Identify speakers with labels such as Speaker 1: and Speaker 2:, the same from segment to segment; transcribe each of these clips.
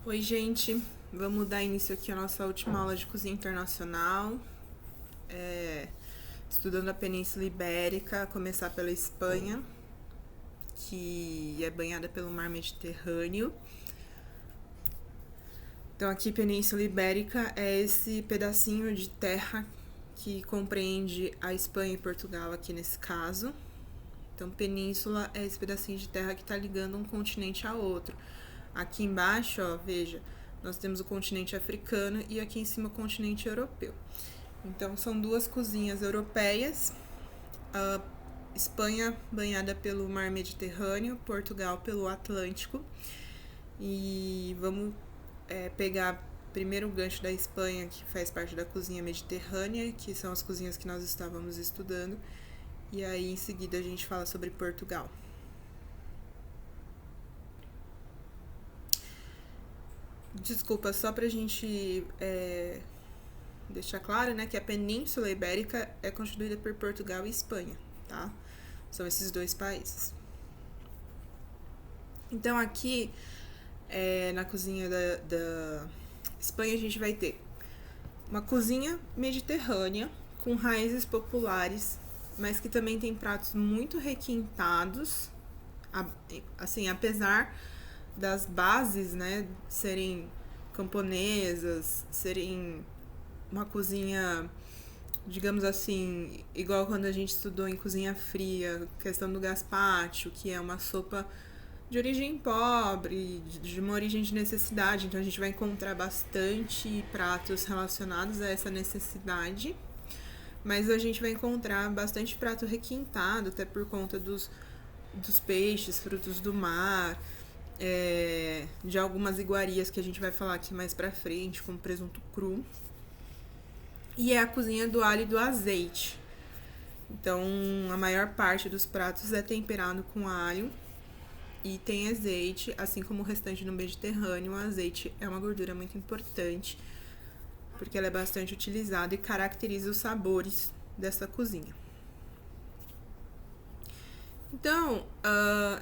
Speaker 1: Oi, gente. Vamos dar início aqui à nossa última aula de cozinha internacional. Estudando a Península Ibérica, a começar pela Espanha, que é banhada pelo Mar Mediterrâneo. Então, aqui, Península Ibérica é esse pedacinho de terra que compreende a Espanha e Portugal, aqui nesse caso. Então, península é esse pedacinho de terra que está ligando um continente ao outro. Aqui embaixo, ó, veja, nós temos o continente africano e aqui em cima o continente europeu. Então, são duas cozinhas europeias. A Espanha banhada pelo Mar Mediterrâneo, Portugal pelo Atlântico. E vamos pegar primeiro o gancho da Espanha, que faz parte da cozinha mediterrânea, que são as cozinhas que nós estávamos estudando. E aí, em seguida, a gente fala sobre Portugal. Desculpa, só pra gente deixar claro, né, que a Península Ibérica é constituída por Portugal e Espanha, tá? São esses dois países. Então, aqui, na cozinha da Espanha, a gente vai ter uma cozinha mediterrânea com raízes populares, mas que também tem pratos muito requintados, assim, apesar das bases, né, serem camponesas, serem uma cozinha, digamos assim, igual quando a gente estudou em cozinha fria, questão do gazpacho, que é uma sopa de origem pobre, de uma origem de necessidade. Então a gente vai encontrar bastante pratos relacionados a essa necessidade, mas a gente vai encontrar bastante prato requintado, até por conta dos peixes, frutos do mar, de algumas iguarias que a gente vai falar aqui mais pra frente, como presunto cru. E é a cozinha do alho e do azeite. Então, a maior parte dos pratos é temperado com alho e tem azeite, assim como o restante no Mediterrâneo. O azeite é uma gordura muito importante, porque ela é bastante utilizada e caracteriza os sabores dessa cozinha. Então,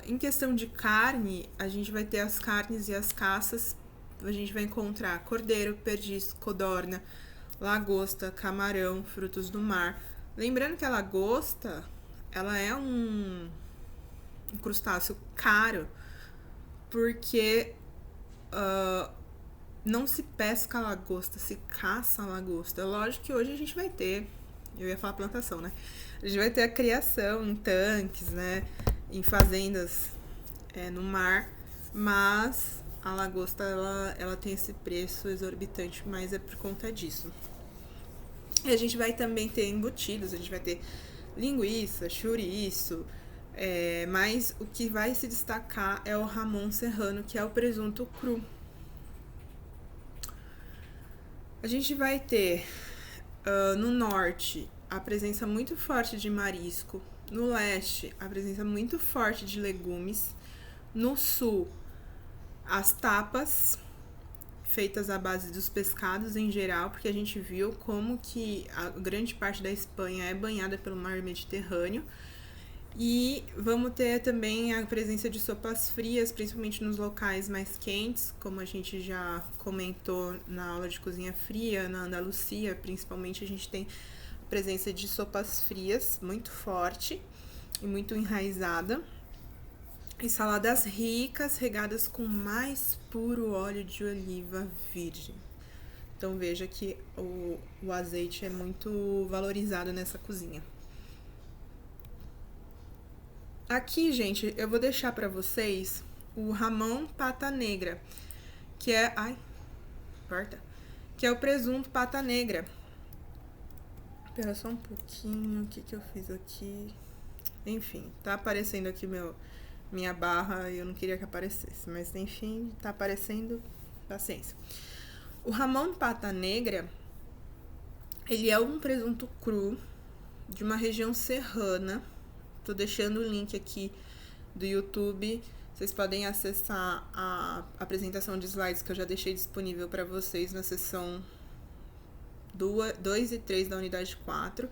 Speaker 1: em questão de carne, a gente vai ter as carnes e as caças. A gente vai encontrar cordeiro, perdiz, codorna, lagosta, camarão, frutos do mar. Lembrando que a lagosta, ela é um crustáceo caro, porque não se pesca lagosta, se caça lagosta. Lógico que hoje a gente vai ter, eu ia falar plantação, né? A gente vai ter a criação em tanques, né? Em fazendas no mar, mas a lagosta, ela tem esse preço exorbitante, mas é por conta disso. E a gente vai também ter embutidos, a gente vai ter linguiça, chouriço, mas o que vai se destacar é o jamón serrano, que é o presunto cru. A gente vai ter no norte a presença muito forte de marisco, no leste a presença muito forte de legumes, no sul as tapas feitas à base dos pescados em geral, porque a gente viu como que a grande parte da Espanha é banhada pelo mar Mediterrâneo. E vamos ter também a presença de sopas frias, principalmente nos locais mais quentes, como a gente já comentou na aula de cozinha fria, na Andalucia, principalmente a gente tem a presença de sopas frias muito forte e muito enraizada. E saladas ricas, regadas com mais puro óleo de oliva virgem. Então veja que o azeite é muito valorizado nessa cozinha. Aqui, gente, eu vou deixar pra vocês o jamón pata negra, que é... Ai, porta. Que é o presunto pata negra. Espera só um pouquinho, o que eu fiz aqui? Enfim, tá aparecendo aqui minha barra e eu não queria que aparecesse, mas enfim, tá aparecendo, paciência. O jamón pata negra, ele é um presunto cru de uma região serrana. Tô deixando o link aqui do YouTube. Vocês podem acessar a apresentação de slides que eu já deixei disponível para vocês na seção 2 e 3 da unidade 4.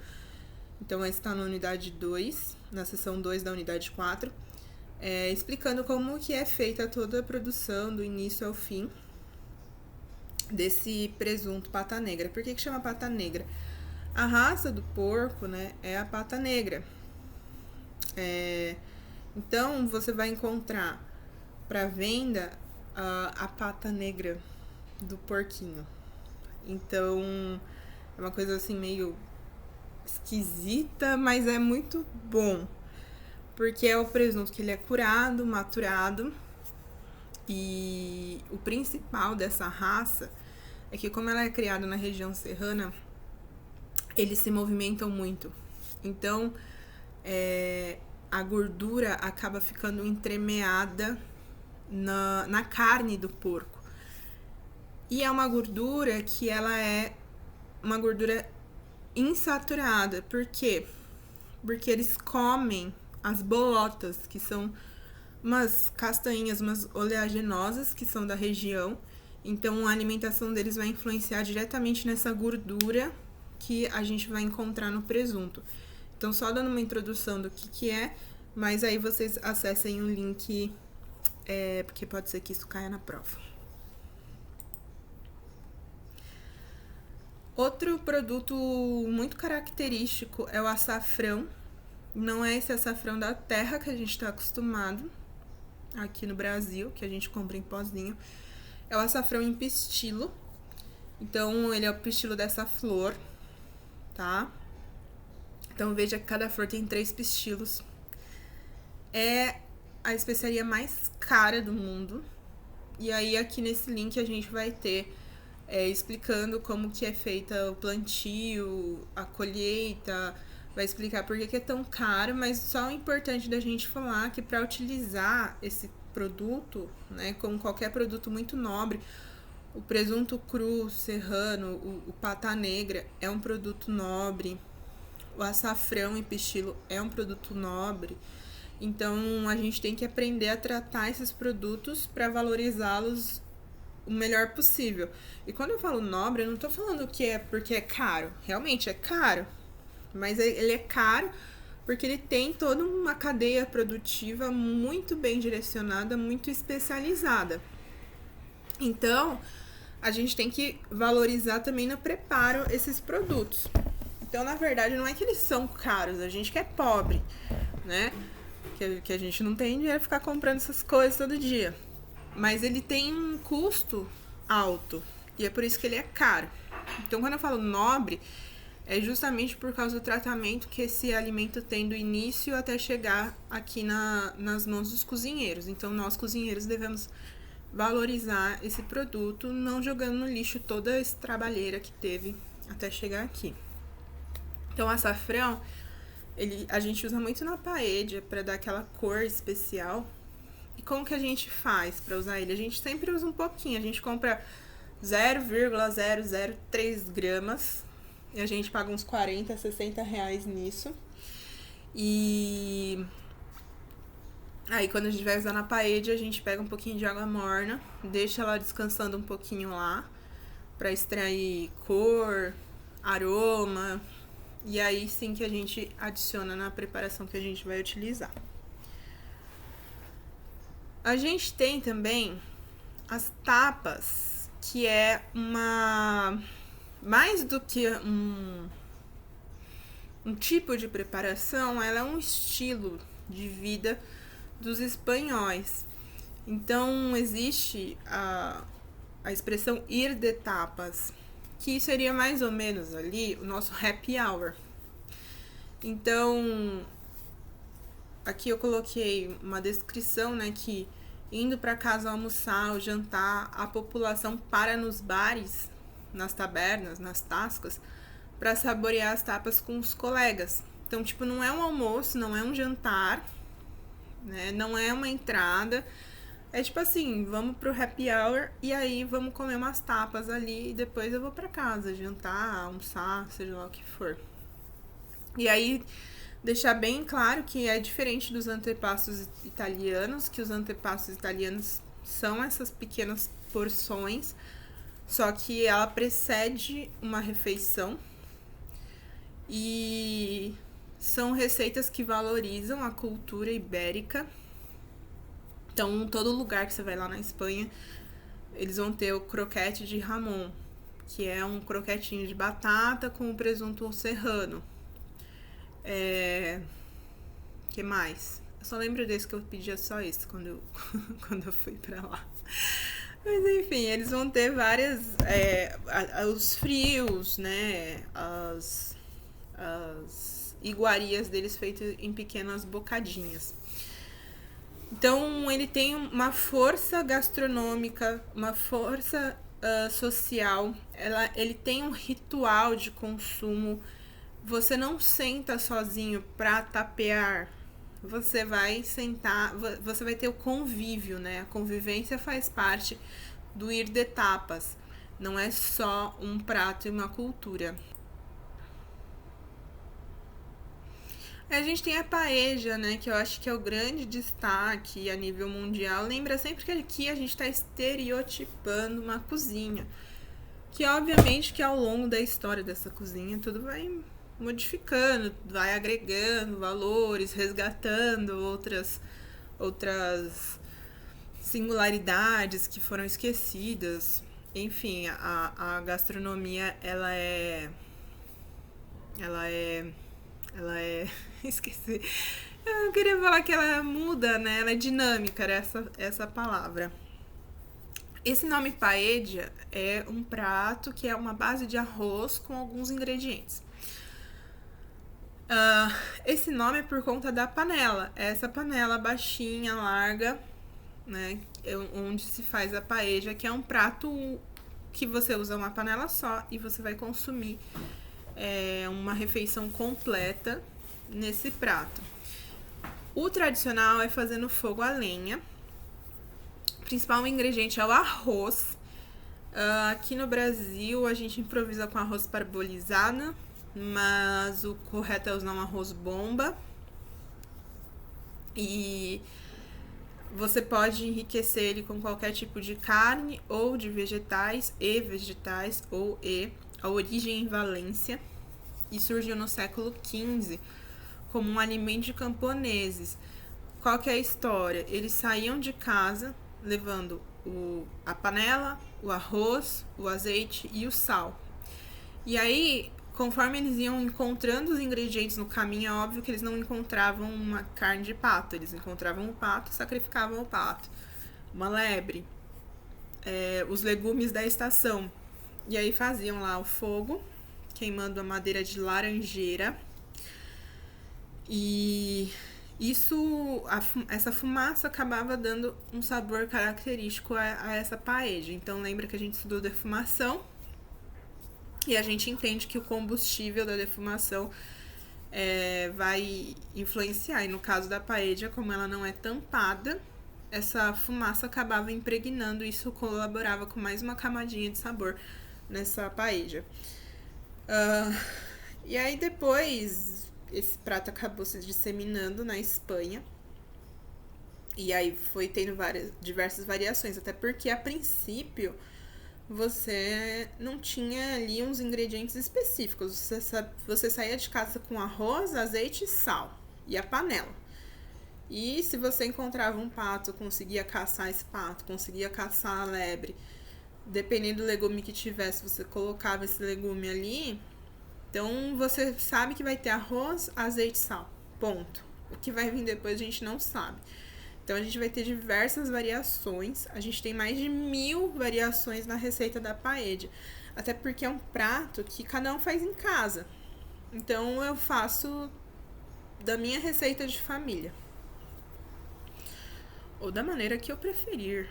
Speaker 1: Então, esse está na unidade 2, na seção 2 da unidade 4, explicando como que é feita toda a produção, do início ao fim. desse presunto pata negra. Por que chama pata negra? A raça do porco, né, é a pata negra. Então, você vai encontrar para venda a pata negra do porquinho. Então, é uma coisa assim meio esquisita, mas é muito bom. Porque é o presunto que ele é curado, maturado. E o principal dessa raça é que, como ela é criada na região serrana, eles se movimentam muito. Então, a gordura acaba ficando entremeada na carne do porco. E é uma gordura que ela é uma gordura insaturada. Por quê? Porque eles comem as bolotas, que são umas castanhas, umas oleaginosas, que são da região. Então, a alimentação deles vai influenciar diretamente nessa gordura que a gente vai encontrar no presunto. Então, só dando uma introdução do que é, mas aí vocês acessem o link, porque pode ser que isso caia na prova. Outro produto muito característico é o açafrão. Não é esse açafrão da terra que a gente está acostumado aqui no Brasil, que a gente compra em pozinho. É o açafrão em pistilo. Então, ele é o pistilo dessa flor, tá? Então, veja que cada flor tem 3 pistilos. É a especiaria mais cara do mundo. E aí, aqui nesse link, a gente vai ter explicando como que é feita o plantio, a colheita, vai explicar por que é tão caro, mas só o importante da gente falar que para utilizar esse produto, né, como qualquer produto muito nobre, o presunto cru serrano, o pata negra é um produto nobre, o açafrão em pistilo é um produto nobre, então a gente tem que aprender a tratar esses produtos para valorizá-los o melhor possível. E quando eu falo nobre, eu não tô falando que é porque é caro. Realmente é caro. Mas ele é caro porque ele tem toda uma cadeia produtiva muito bem direcionada, muito especializada. Então, a gente tem que valorizar também no preparo esses produtos. Então, na verdade, não é que eles são caros, a gente que é pobre, né? Que a gente não tem dinheiro pra ficar comprando essas coisas todo dia. Mas ele tem um custo alto e é por isso que ele é caro. Então, quando eu falo nobre, é justamente por causa do tratamento que esse alimento tem do início até chegar aqui nas mãos dos cozinheiros. Então, nós cozinheiros devemos valorizar esse produto, não jogando no lixo toda essa trabalheira que teve até chegar aqui. Então, o açafrão, a gente usa muito na paella para dar aquela cor especial. E como que a gente faz para usar ele? A gente sempre usa um pouquinho. A gente compra 0,003 gramas. E a gente paga uns 40, 60 reais nisso. E aí, quando a gente vai usar na paella, a gente pega um pouquinho de água morna, deixa ela descansando um pouquinho lá, para extrair cor, aroma. E aí sim que a gente adiciona na preparação que a gente vai utilizar. A gente tem também as tapas, que é mais do que um tipo de preparação, ela é um estilo de vida dos espanhóis. Então, existe a expressão ir de tapas, que seria mais ou menos ali o nosso happy hour. Então, aqui eu coloquei uma descrição, né, que indo para casa almoçar ou jantar, a população para nos bares, nas tabernas, nas tascas, para saborear as tapas com os colegas. Então, tipo, não é um almoço, não é um jantar, né, não é uma entrada. É tipo assim, vamos pro happy hour e aí vamos comer umas tapas ali e depois eu vou para casa, jantar, almoçar, seja lá o que for. E aí, deixar bem claro que é diferente dos antepastos italianos, que os antepastos italianos são essas pequenas porções, só que ela precede uma refeição e são receitas que valorizam a cultura ibérica. Então, todo lugar que você vai lá na Espanha, eles vão ter o croquete de Ramon, que é um croquetinho de batata com presunto serrano. Que mais? Eu só lembro desse que eu pedia só esse quando eu fui pra lá. Mas enfim, eles vão ter várias. Os frios, né? As iguarias deles feitas em pequenas bocadinhas. Então, ele tem uma força gastronômica, uma força social, ele tem um ritual de consumo. Você não senta sozinho pra tapear, você vai sentar, você vai ter o convívio, né? A convivência faz parte do ir de tapas, não é só um prato e uma cultura. A gente tem a paella, né, que eu acho que é o grande destaque a nível mundial. Lembra sempre que aqui a gente está estereotipando uma cozinha, que obviamente que ao longo da história dessa cozinha tudo vai modificando, vai agregando valores, resgatando outras singularidades que foram esquecidas. Enfim, a gastronomia, ela é esqueci. Eu queria falar que ela muda, né? Ela é dinâmica, era essa palavra. Esse nome paella é um prato que é uma base de arroz com alguns ingredientes. Esse nome é por conta da panela. Essa panela baixinha, larga, né? Onde se faz a paella, que é um prato que você usa uma panela só e você vai consumir uma refeição completa nesse prato. O tradicional é fazer no fogo a lenha. O principal ingrediente é o arroz. Aqui no Brasil a gente improvisa com arroz parbolizado, mas o correto é usar um arroz bomba. E você pode enriquecer ele com qualquer tipo de carne ou de vegetais, ou a origem em Valência, e surgiu no século XV como um alimento de camponeses. Qual que é a história? Eles saíam de casa levando a panela, o arroz, o azeite e o sal. E aí, conforme eles iam encontrando os ingredientes no caminho, é óbvio que eles não encontravam uma carne de pato. Eles encontravam o pato, sacrificavam o pato. Uma lebre. Os legumes da estação. E aí faziam lá o fogo, queimando a madeira de laranjeira. E essa fumaça acabava dando um sabor característico a essa paella. Então lembra que a gente estudou defumação e a gente entende que o combustível da defumação vai influenciar. E no caso da paella, como ela não é tampada, essa fumaça acabava impregnando e isso colaborava com mais uma camadinha de sabor nessa paella. E aí depois esse prato acabou se disseminando na Espanha. E aí foi tendo diversas variações, até porque a princípio você não tinha ali uns ingredientes específicos. Você saía de casa com arroz, azeite e sal e a panela. E se você encontrava um pato, conseguia caçar esse pato, conseguia caçar a lebre, dependendo do legume que tivesse, você colocava esse legume ali. Então, você sabe que vai ter arroz, azeite e sal. Ponto. O que vai vir depois a gente não sabe. Então, a gente vai ter diversas variações. A gente tem mais de 1000 variações na receita da paella. Até porque é um prato que cada um faz em casa. Então, eu faço da minha receita de família. Ou da maneira que eu preferir.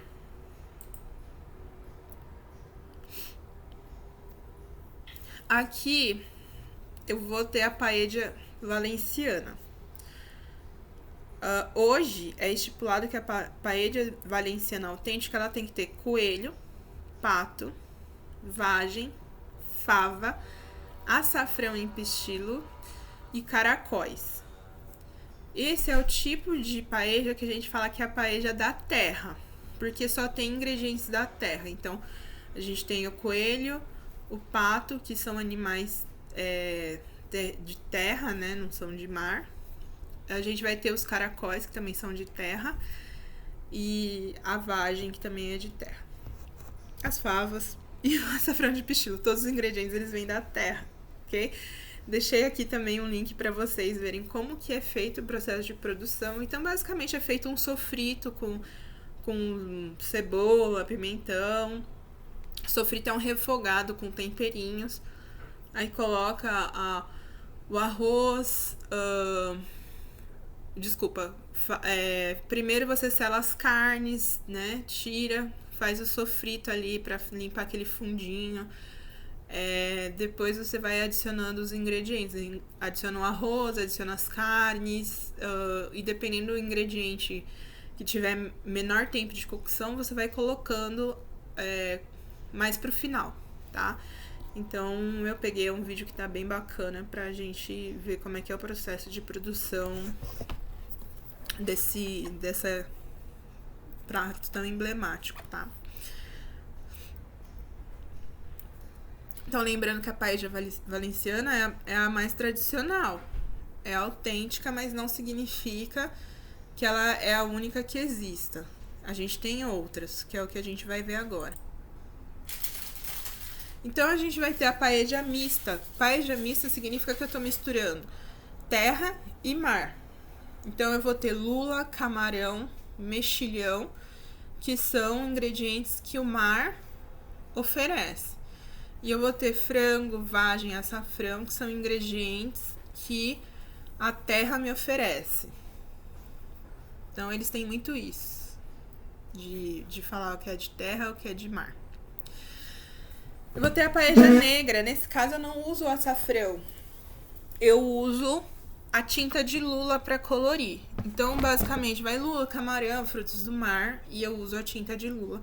Speaker 1: Aqui eu vou ter a paella valenciana. Hoje é estipulado que a paella valenciana autêntica ela tem que ter coelho, pato, vagem, fava, açafrão em pistilo e caracóis. Esse é o tipo de paella que a gente fala que é a paella da terra, porque só tem ingredientes da terra. Então, a gente tem o coelho, o pato, que são animais de terra, né? Não são de mar. A gente vai ter os caracóis, que também são de terra, e a vagem, que também é de terra. as favas e o açafrão de pichilo. Todos os ingredientes eles vêm da terra, ok? Deixei aqui também um link para vocês verem como que é feito o processo de produção. Então, basicamente, é feito um sofrito com cebola, pimentão. Sofrito é um refogado com temperinhos. Aí coloca o arroz. Primeiro você sela as carnes, né? Tira, faz o sofrito ali pra limpar aquele fundinho. Depois você vai adicionando os ingredientes. Adiciona o arroz, adiciona as carnes. E dependendo do ingrediente que tiver menor tempo de cocção, você vai colocando mais pro final, tá? Então, eu peguei um vídeo que tá bem bacana pra gente ver como é que é o processo de produção dessa prato tão emblemático, tá? Então, lembrando que a paella valenciana é a mais tradicional. É autêntica, mas não significa que ela é a única que exista. A gente tem outras, que é o que a gente vai ver agora. Então, a gente vai ter a paella mista. Paella mista significa que eu tô misturando terra e mar. Então, eu vou ter lula, camarão, mexilhão, que são ingredientes que o mar oferece. E eu vou ter frango, vagem, açafrão, que são ingredientes que a terra me oferece. Então, eles têm muito isso, de falar o que é de terra, o que é de mar. Eu vou ter a paella negra. Nesse caso, eu não uso o açafrão. Eu uso a tinta de lula para colorir. Então, basicamente, vai lula, camarão, frutos do mar. E eu uso a tinta de lula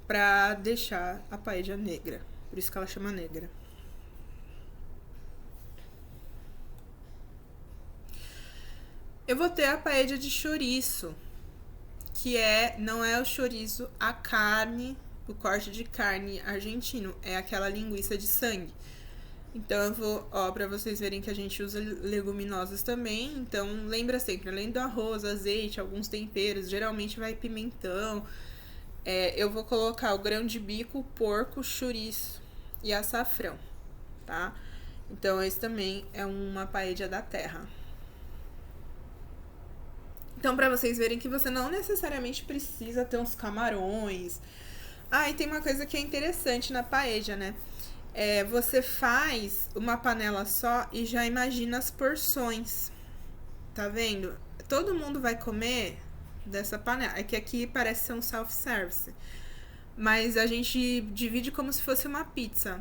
Speaker 1: para deixar a paella negra. Por isso que ela chama negra. Eu vou ter a paella de chouriço, que não é o chouriço, a carne, o corte de carne argentino, é aquela linguiça de sangue. Então, eu vou, pra vocês verem que a gente usa leguminosas também. Então, lembra sempre, além do arroz, azeite, alguns temperos, geralmente vai pimentão. Eu vou colocar o grão de bico, porco, chouriço e açafrão, tá? Então, esse também é uma paella da terra. Então, pra vocês verem que você não necessariamente precisa ter uns camarões. E tem uma coisa que é interessante na paella, né? Você faz uma panela só e já imagina as porções. Tá vendo? Todo mundo vai comer dessa panela. É que aqui parece ser um self-service. Mas a gente divide como se fosse uma pizza.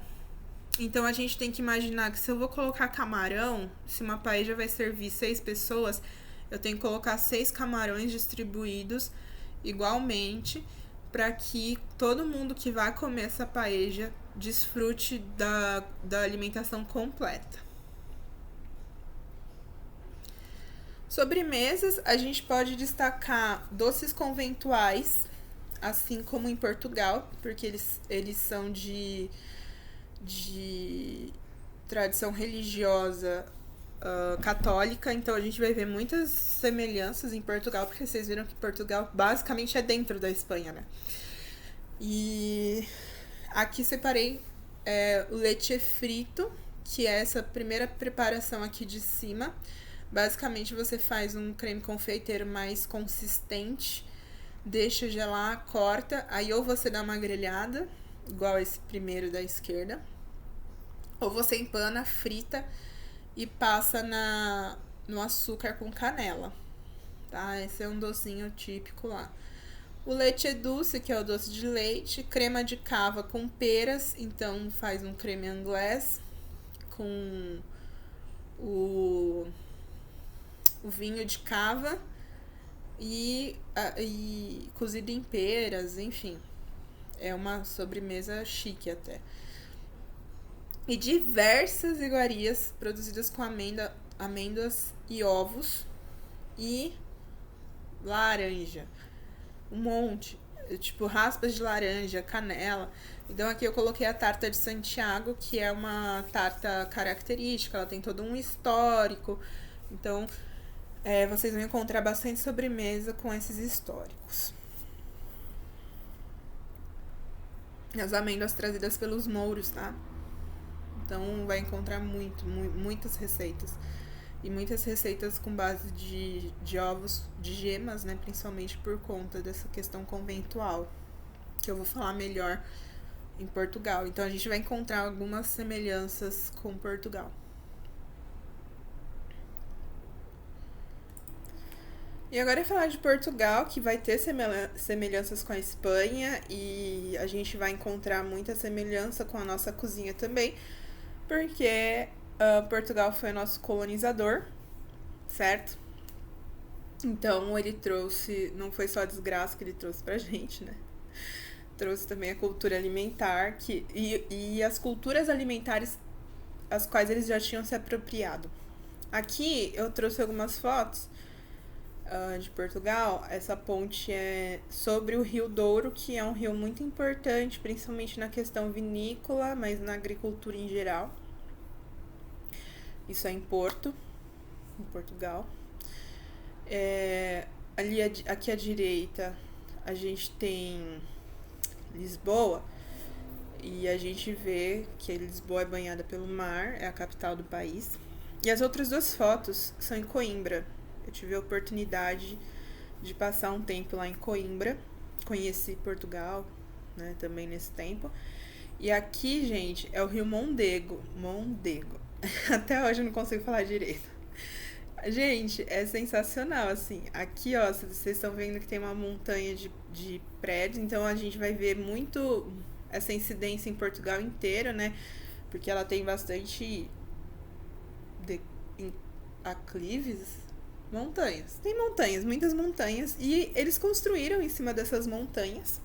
Speaker 1: Então, a gente tem que imaginar que se eu vou colocar camarão, se uma paella vai servir 6 pessoas, eu tenho que colocar 6 camarões distribuídos igualmente, para que todo mundo que vai comer essa paella desfrute da alimentação completa. Sobremesas, a gente pode destacar doces conventuais, assim como em Portugal, porque eles são de tradição religiosa católica, então a gente vai ver muitas semelhanças em Portugal, porque vocês viram que Portugal basicamente é dentro da Espanha, né? E aqui separei o leite frito, que é essa primeira preparação aqui de cima. Basicamente você faz um creme confeiteiro mais consistente, deixa gelar, corta, aí ou você dá uma grelhada, igual esse primeiro da esquerda, ou você empana, frita e passa no açúcar com canela, tá? Esse é um docinho típico lá. O leite doce, que é o doce de leite, crema de cava com peras, então faz um creme anglais com o vinho de cava e cozido em peras, enfim. É uma sobremesa chique até. E diversas iguarias produzidas com amêndoas e ovos e laranja. Um monte. Tipo, raspas de laranja, canela. Então, aqui eu coloquei a tarta de Santiago, que é uma tarta característica. Ela tem todo um histórico. Então, vocês vão encontrar bastante sobremesa com esses históricos. As amêndoas trazidas pelos mouros, tá? Então vai encontrar muitas receitas. E muitas receitas com base de ovos, de gemas, né? Principalmente por conta dessa questão conventual, que eu vou falar melhor em Portugal. Então a gente vai encontrar algumas semelhanças com Portugal. E agora é falar de Portugal, que vai ter semelhanças com a Espanha e a gente vai encontrar muita semelhança com a nossa cozinha também, porque Portugal foi nosso colonizador, certo? Então ele trouxe, não foi só a desgraça que ele trouxe pra gente, né? Trouxe também a cultura alimentar e as culturas alimentares as quais eles já tinham se apropriado. Aqui eu trouxe algumas fotos de Portugal. Essa ponte é sobre o Rio Douro, que é um rio muito importante, principalmente na questão vinícola, mas na agricultura em geral. Isso é em Porto, em Portugal. Aqui à direita a gente tem Lisboa, e a gente vê que Lisboa é banhada pelo mar, é a capital do país. E as outras duas fotos são em Coimbra. Eu tive a oportunidade de passar um tempo lá em Coimbra, conheci Portugal, né, também nesse tempo. E aqui, gente, é o Rio Mondego. Até hoje eu não consigo falar direito. Gente, é sensacional, assim. Aqui, ó, vocês estão vendo que tem uma montanha de prédios, então a gente vai ver muito essa incidência em Portugal inteiro, né? Porque ela tem bastante aclives, montanhas. Tem montanhas, muitas montanhas, e eles construíram em cima dessas montanhas.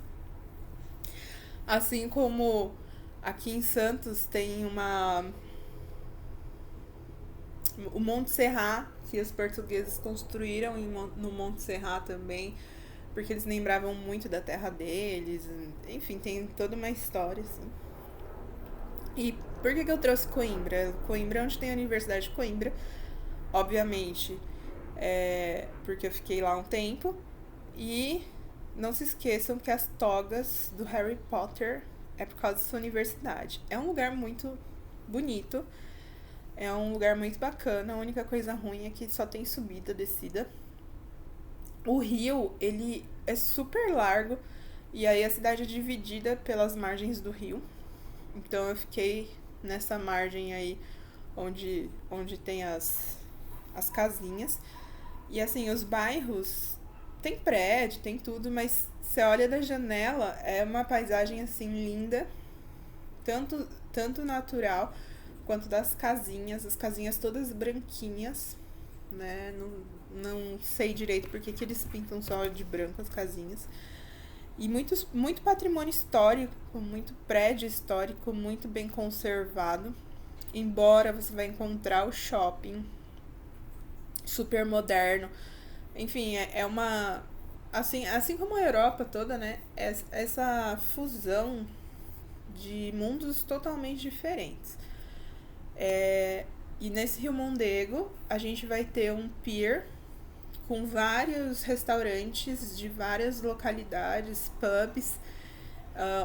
Speaker 1: Assim como aqui em Santos tem o Monte Serrat, que os portugueses construíram no Monte Serrat também, porque eles lembravam muito da terra deles. Enfim, tem toda uma história, assim. E por que eu trouxe Coimbra? Coimbra é onde tem a Universidade de Coimbra, obviamente, porque eu fiquei lá um tempo. E não se esqueçam que as togas do Harry Potter é por causa da sua universidade. É um lugar muito bonito, é um lugar muito bacana. A única coisa ruim é que só tem subida, descida. O rio, ele é super largo, e aí a cidade é dividida pelas margens do rio. Então eu fiquei nessa margem aí onde tem as casinhas. E assim, os bairros tem prédio, tem tudo, mas você olha da janela, é uma paisagem assim linda, tanto natural quanto das casinhas, as casinhas todas branquinhas, né? Não sei direito porque que eles pintam só de branco as casinhas. E muito patrimônio histórico, muito prédio histórico, muito bem conservado. Embora você vai encontrar o shopping super moderno. Enfim, é uma... Assim como a Europa toda, né? Essa fusão de mundos totalmente diferentes. E nesse Rio Mondego, a gente vai ter um pier com vários restaurantes de várias localidades, pubs,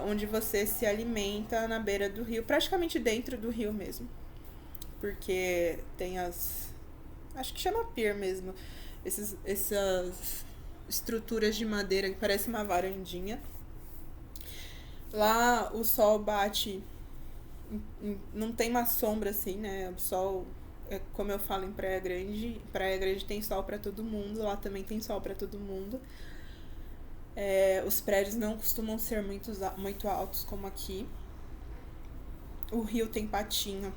Speaker 1: onde você se alimenta na beira do rio, praticamente dentro do rio mesmo. Porque tem acho que chama pier mesmo. Essas estruturas de madeira que parece uma varandinha. Lá o sol bate, não tem uma sombra assim, né? O sol, como eu falo em Praia Grande tem sol pra todo mundo, lá também tem sol pra todo mundo. Os prédios não costumam ser muito altos como aqui. O rio tem patinho,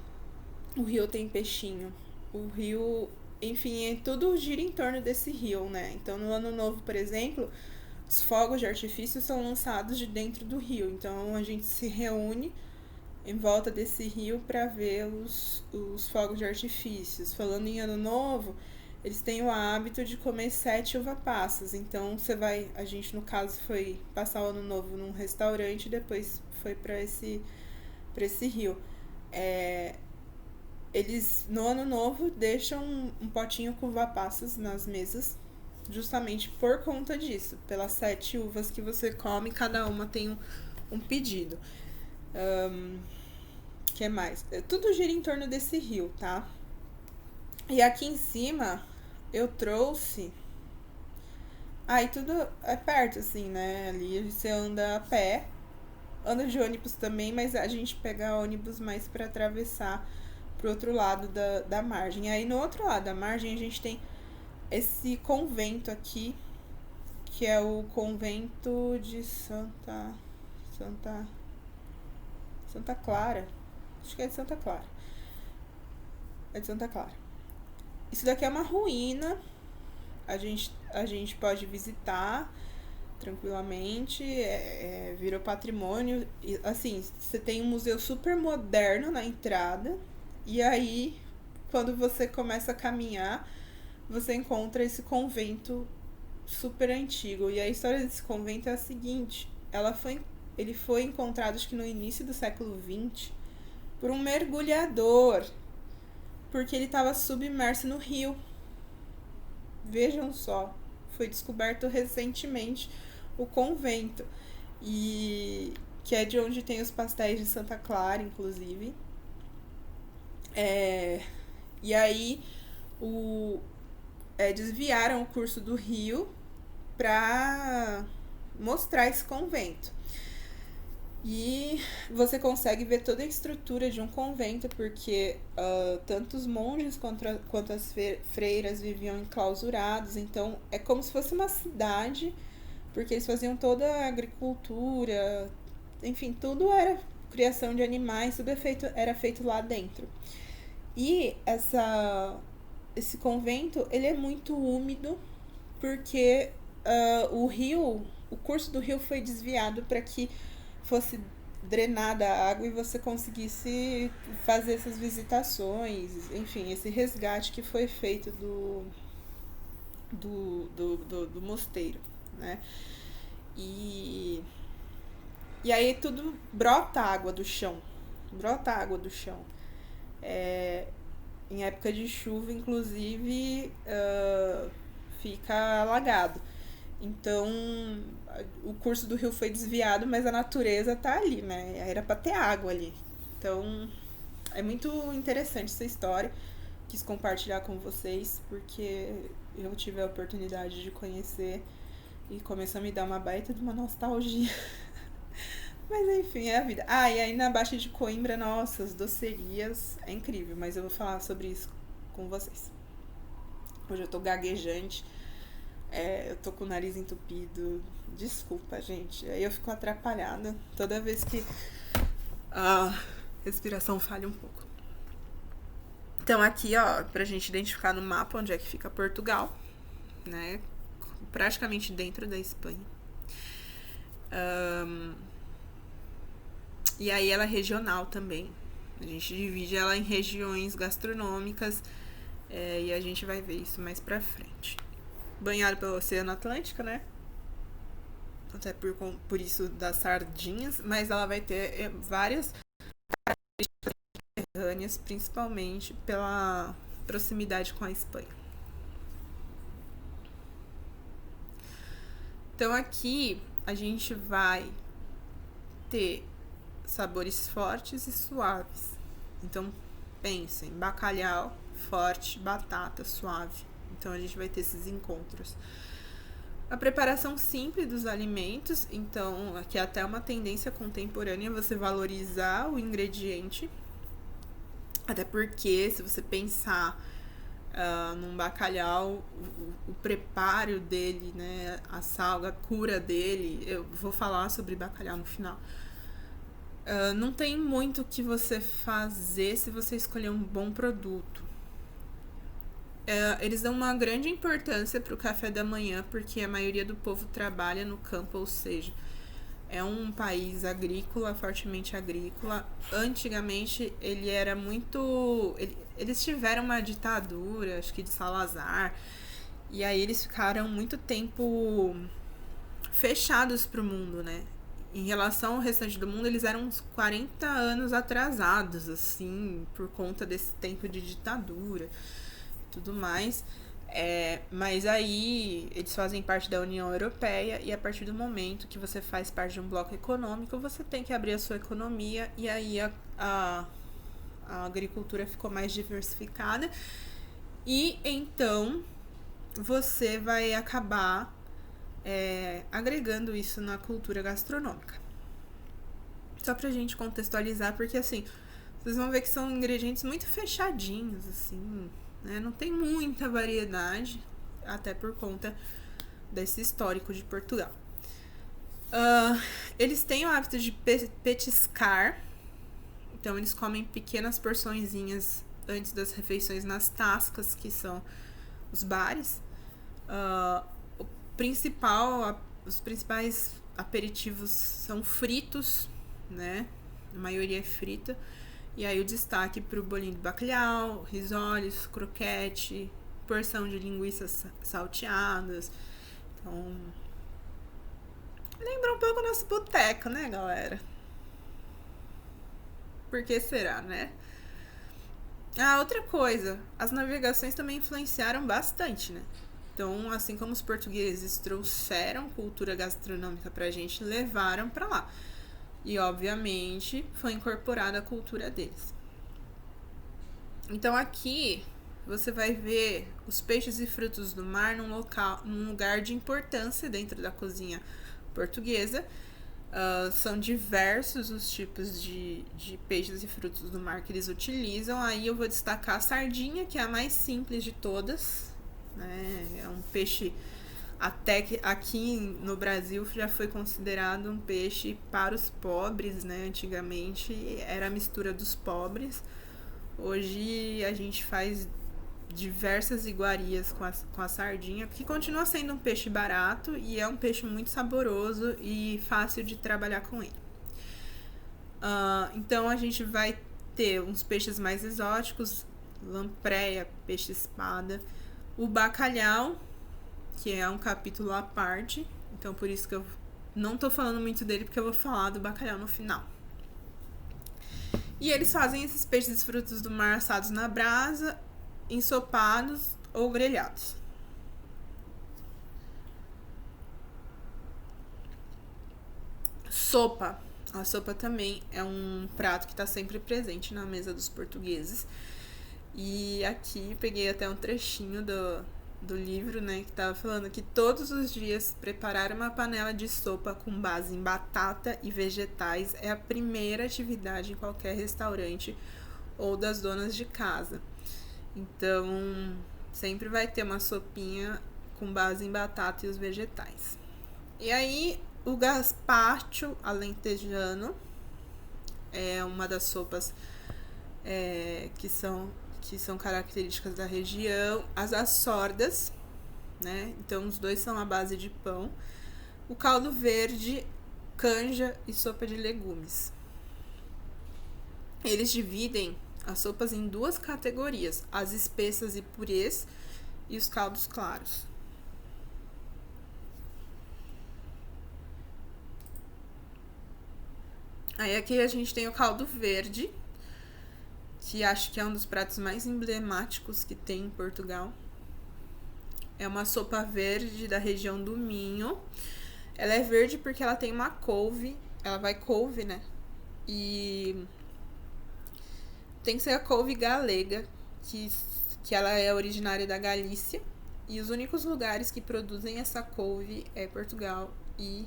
Speaker 1: o rio tem peixinho, o rio, enfim, tudo gira em torno desse rio, né? Então no Ano Novo, por exemplo, os fogos de artifício são lançados de dentro do rio. Então a gente se reúne em volta desse rio para ver os fogos de artifícios. Falando em Ano Novo, eles têm o hábito de comer 7 uva-passas. Então a gente no caso foi passar o Ano Novo num restaurante e depois foi para esse rio. Eles no Ano Novo deixam um potinho com uva-passas nas mesas, justamente por conta disso, pelas 7 uvas que você come, cada uma tem um pedido. Que mais? Tudo gira em torno desse rio, tá? E aqui em cima eu trouxe. Aí tudo é perto, assim, né? Ali você anda a pé, anda de ônibus também, mas a gente pega ônibus mais para atravessar pro outro lado da margem. Aí no outro lado da margem a gente tem esse convento aqui, que é o convento de Santa Clara. Acho que é de Santa Clara. É de Santa Clara. Isso daqui é uma ruína. A gente pode visitar tranquilamente. Virou patrimônio. E, assim, você tem um museu super moderno na entrada. E aí, quando você começa a caminhar, você encontra esse convento super antigo. E a história desse convento é a seguinte: ele foi encontrado, acho que no início do século XX, por um mergulhador, porque ele estava submerso no rio. Vejam só, foi descoberto recentemente o convento, e que é de onde tem os pastéis de Santa Clara, inclusive. E aí desviaram o curso do rio para mostrar esse convento. E você consegue ver toda a estrutura de um convento, porque tanto os monges quanto as freiras viviam enclausurados. Então é como se fosse uma cidade, porque eles faziam toda a agricultura, enfim, tudo era criação de animais, tudo era feito lá dentro. E esse convento, ele é muito úmido, porque o curso do rio foi desviado para que fosse drenada a água e você conseguisse fazer essas visitações, enfim, esse resgate que foi feito do mosteiro, né? E aí tudo brota água do chão. Em época de chuva, inclusive, fica alagado. Então, o curso do rio foi desviado, mas a natureza tá ali, né? Era pra ter água ali. Então, é muito interessante essa história. Quis compartilhar com vocês, porque eu tive a oportunidade de conhecer e começou a me dar uma baita de uma nostalgia. Mas enfim, é a vida. E aí na Baixa de Coimbra, nossa, as docerias, é incrível, mas eu vou falar sobre isso com vocês. Hoje eu tô gaguejante, eu tô com o nariz entupido, desculpa, gente. Aí eu fico atrapalhada toda vez que a respiração falha um pouco. Então aqui, ó, pra gente identificar no mapa onde é que fica Portugal, né? Praticamente dentro da Espanha. E aí ela é regional também. A gente divide ela em regiões gastronômicas, e a gente vai ver isso mais pra frente. Banhado pelo Oceano Atlântico, né? Até por isso das sardinhas, mas ela vai ter várias características mediterrâneas, principalmente pela proximidade com a Espanha. Então aqui a gente vai ter sabores fortes e suaves. Então pensem, bacalhau forte, batata suave. Então a gente vai ter esses encontros. A preparação simples dos alimentos, então aqui é até uma tendência contemporânea você valorizar o ingrediente, até porque se você pensar num bacalhau, o preparo dele, né, a salga, a cura dele, eu vou falar sobre bacalhau no final. Não tem muito o que você fazer se você escolher um bom produto. Eles dão uma grande importância para o café da manhã, porque a maioria do povo trabalha no campo, ou seja, é um país agrícola, fortemente agrícola. Antigamente ele era muito... Eles tiveram uma ditadura, acho que de Salazar, e aí eles ficaram muito tempo fechados para o mundo, né? Em relação ao restante do mundo, eles eram uns 40 anos atrasados, assim, por conta desse tempo de ditadura e tudo mais. Mas aí eles fazem parte da União Europeia e a partir do momento que você faz parte de um bloco econômico, você tem que abrir a sua economia e aí a agricultura ficou mais diversificada e então você vai acabar agregando isso na cultura gastronômica. Só pra gente contextualizar, porque assim, vocês vão ver que são ingredientes muito fechadinhos, assim, né? Não tem muita variedade, até por conta desse histórico de Portugal. Eles têm o hábito de petiscar, então eles comem pequenas porçõezinhas antes das refeições nas tascas, que são os bares. Os principais aperitivos são fritos, né? A maioria é frita. E aí o destaque pro bolinho de bacalhau, risoles, croquete, porção de linguiças salteadas. Então, lembra um pouco o nosso boteco, né, galera? Por que será, né? Outra coisa, as navegações também influenciaram bastante, né? Então, assim como os portugueses trouxeram cultura gastronômica pra gente, levaram pra lá. E, obviamente, foi incorporada a cultura deles. Então, aqui, você vai ver os peixes e frutos do mar num lugar de importância dentro da cozinha portuguesa. São diversos os tipos de peixes e frutos do mar que eles utilizam. Aí eu vou destacar a sardinha, que é a mais simples de todas, né? É um peixe até que aqui no Brasil já foi considerado um peixe para os pobres, né? Antigamente era a mistura dos pobres. Hoje a gente faz diversas iguarias com a sardinha, que continua sendo um peixe barato e é um peixe muito saboroso e fácil de trabalhar com ele. Então a gente vai ter uns peixes mais exóticos, lampreia, peixe-espada, o bacalhau, que é um capítulo à parte, então por isso que eu não tô falando muito dele, porque eu vou falar do bacalhau no final. E eles fazem esses peixes e frutos do mar assados na brasa, ensopados ou grelhados. Sopa. A sopa também é um prato que está sempre presente na mesa dos portugueses. E aqui peguei até um trechinho do livro, né, que tava falando que todos os dias preparar uma panela de sopa com base em batata e vegetais é a primeira atividade em qualquer restaurante ou das donas de casa. Então, sempre vai ter uma sopinha com base em batata e os vegetais. E aí, o gazpacho alentejano é uma das sopas que são características da região. As açordas, né? Então, os dois são à base de pão. O caldo verde, canja e sopa de legumes. Eles dividem as sopas em duas categorias: as espessas e purês e os caldos claros. Aí aqui a gente tem o caldo verde, que acho que é um dos pratos mais emblemáticos que tem em Portugal. É uma sopa verde da região do Minho. Ela é verde porque ela tem uma couve, ela vai couve, né? E tem que ser a couve galega, que ela é originária da Galícia. E os únicos lugares que produzem essa couve é Portugal e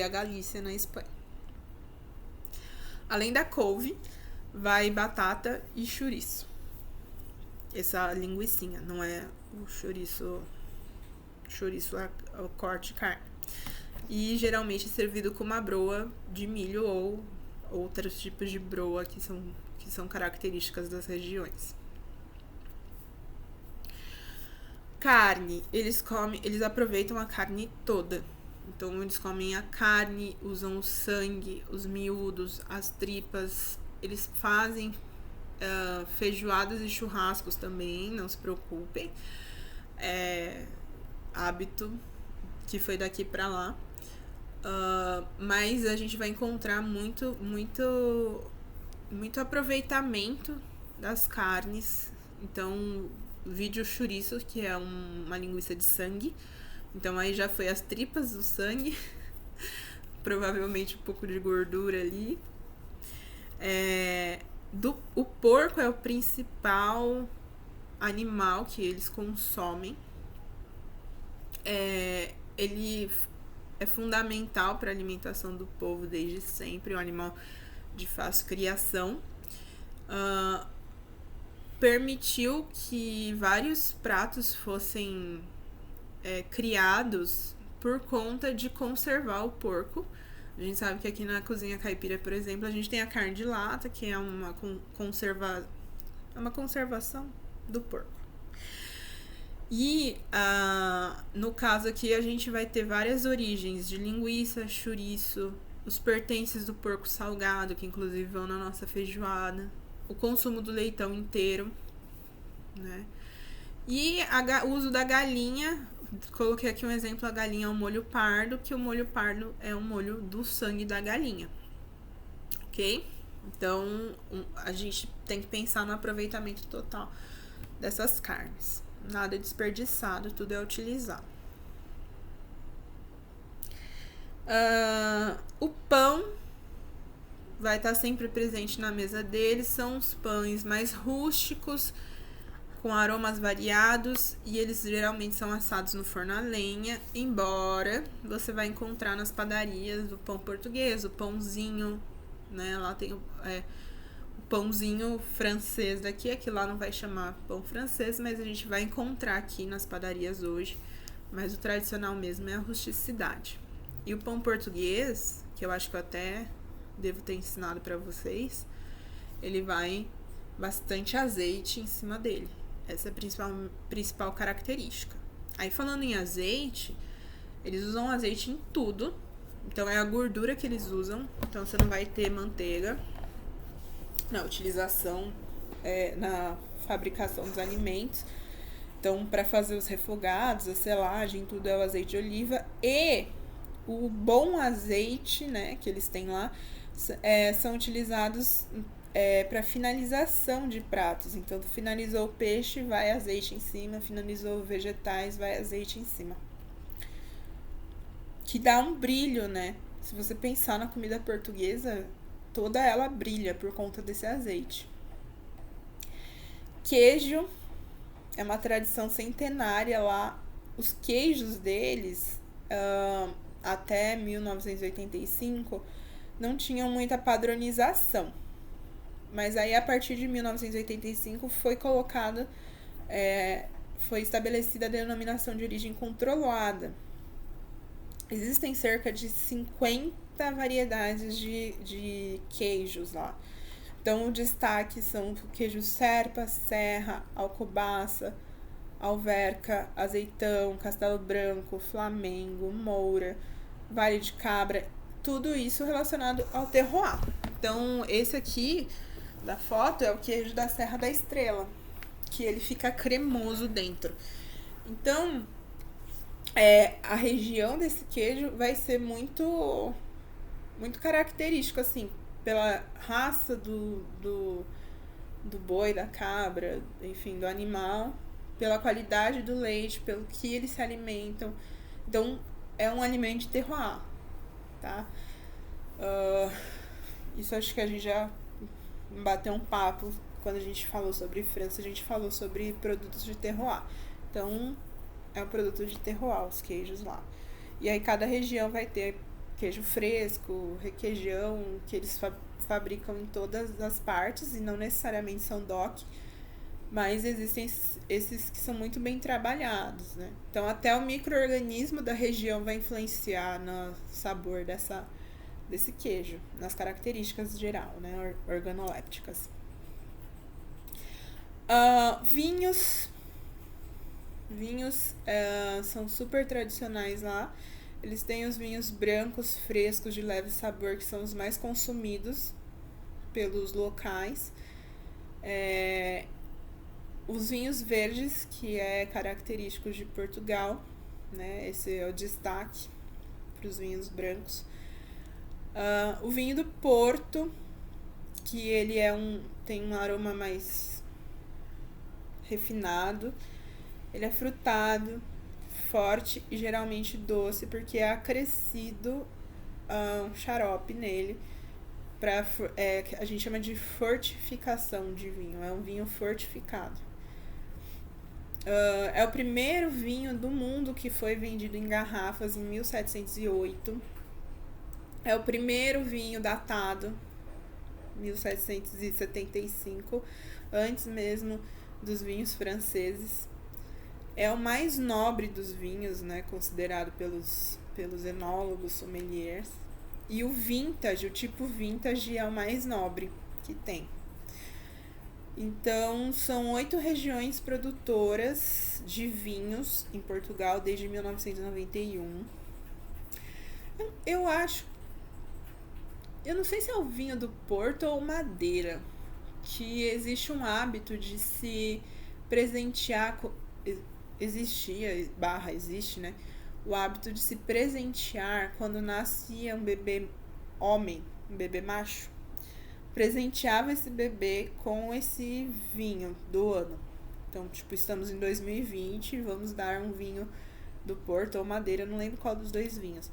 Speaker 1: a Galícia, na Espanha. Além da couve, vai batata e chouriço. Essa linguicinha, não é o chouriço. Chouriço é o corte de carne. E geralmente é servido com uma broa de milho ou outros tipos de broa que são características das regiões. Carne, eles aproveitam a carne toda. Então eles comem a carne, usam o sangue, os miúdos, as tripas. Eles fazem feijoadas e churrascos também, não se preocupem. É hábito que foi daqui pra lá. Mas a gente vai encontrar muito aproveitamento das carnes. Então vídeo chouriço, que é uma linguiça de sangue. Então aí já foi as tripas do sangue, provavelmente um pouco de gordura ali. O porco é o principal animal que eles consomem. Ele é fundamental para a alimentação do povo desde sempre, é um animal de fácil criação. Permitiu que vários pratos fossem criados por conta de conservar o porco. A gente sabe que aqui na cozinha caipira, por exemplo, a gente tem a carne de lata, que é uma conservação do porco. E no caso aqui a gente vai ter várias origens de linguiça, chouriço, os pertences do porco salgado, que inclusive vão na nossa feijoada, o consumo do leitão inteiro, né? E o uso da galinha, coloquei aqui um exemplo, a galinha é um molho pardo, que o molho pardo é um molho do sangue da galinha, ok? Então, a gente tem que pensar no aproveitamento total dessas carnes. Nada é desperdiçado, tudo é utilizado. O pão vai estar sempre presente na mesa deles, são os pães mais rústicos, com aromas variados, e eles geralmente são assados no forno a lenha, embora você vai encontrar nas padarias o pão português, o pãozinho, né? Lá tem o pãozinho francês daqui, aqui lá não vai chamar pão francês, mas a gente vai encontrar aqui nas padarias hoje, mas o tradicional mesmo é a rusticidade. E o pão português, que eu acho que eu até devo ter ensinado para vocês, ele vai bastante azeite em cima dele. Essa é a principal característica. Aí, falando em azeite, eles usam azeite em tudo. Então, é a gordura que eles usam. Então, você não vai ter manteiga na utilização, na fabricação dos alimentos. Então, para fazer os refogados, a selagem, tudo é o azeite de oliva. E o bom azeite, né, que eles têm lá, são utilizados para finalização de pratos. Então, finalizou o peixe, vai azeite em cima, finalizou vegetais, vai azeite em cima. Que dá um brilho, né? Se você pensar na comida portuguesa, toda ela brilha por conta desse azeite. Queijo é uma tradição centenária lá. Os queijos deles, até 1985, não tinham muita padronização. Mas aí, a partir de 1985, foi estabelecida a denominação de origem controlada. Existem cerca de 50 variedades de queijos lá. Então, o destaque são o queijo Serpa, Serra, Alcobaça, Alverca, Azeitão, Castelo Branco, Flamengo, Moura, Vale de Cabra, tudo isso relacionado ao terroir. Então, esse aqui da foto é o queijo da Serra da Estrela, que ele fica cremoso dentro. Então, a região desse queijo vai ser muito, muito característico, assim, pela raça do boi, da cabra, enfim, do animal, pela qualidade do leite, pelo que eles se alimentam. Então, é um alimento de terroir, tá? Isso acho que a gente já bateu um papo quando a gente falou sobre França, a gente falou sobre produtos de terroir. Então, é um produto de terroir, os queijos lá. E aí, cada região vai ter queijo fresco, requeijão, que eles fabricam em todas as partes, e não necessariamente são DOC, mas existem esses que são muito bem trabalhados, né? Então, até o micro-organismo da região vai influenciar no sabor desse queijo, nas características geral, né, organolépticas. Vinhos são super tradicionais lá. Eles têm os vinhos brancos, frescos, de leve sabor, que são os mais consumidos pelos locais. Os vinhos verdes, que é característico de Portugal, né? Esse é o destaque para os vinhos brancos. O vinho do Porto, que ele tem um aroma mais refinado. Ele é frutado, forte e geralmente doce, porque é acrescido xarope nele. A gente chama de fortificação de vinho. É um vinho fortificado. É o primeiro vinho do mundo que foi vendido em garrafas em 1708. É o primeiro vinho datado, 1775, antes mesmo dos vinhos franceses. É o mais nobre dos vinhos, né, considerado pelos enólogos, sommeliers. E o vintage, o tipo vintage, é o mais nobre que tem. Então, são 8 regiões produtoras de vinhos em Portugal desde 1991. Eu não sei se é o vinho do Porto ou Madeira, que existe um hábito de se presentear, existe, né? O hábito de se presentear quando nascia um bebê homem, um bebê macho. Presenteava esse bebê com esse vinho do ano. Então, tipo, estamos em 2020, vamos dar um vinho do Porto ou Madeira, não lembro qual dos dois vinhos.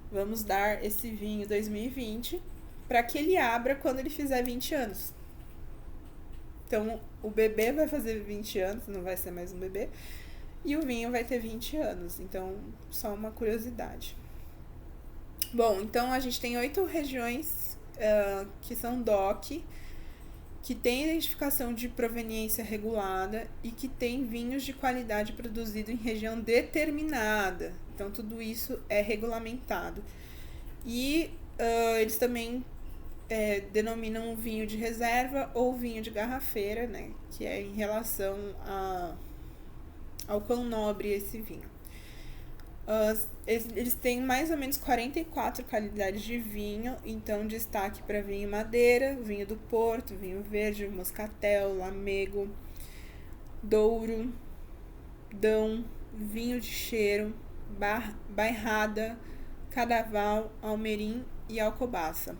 Speaker 1: Vamos dar esse vinho 2020 para que ele abra quando ele fizer 20 anos. Então, o bebê vai fazer 20 anos, não vai ser mais um bebê, e o vinho vai ter 20 anos. Então, só uma curiosidade. Bom, então a gente tem 8 regiões que são DOC, que tem identificação de proveniência regulada e que tem vinhos de qualidade produzido em região determinada. Então, tudo isso é regulamentado. E eles também denominam vinho de reserva ou vinho de garrafeira, né? Que é em relação ao quão nobre é esse vinho. Eles têm mais ou menos 44 qualidades de vinho, então destaque para vinho madeira, vinho do Porto, vinho verde, moscatel, lamego, douro, dão, vinho de cheiro, bairrada, cadaval, almerim e alcobaça.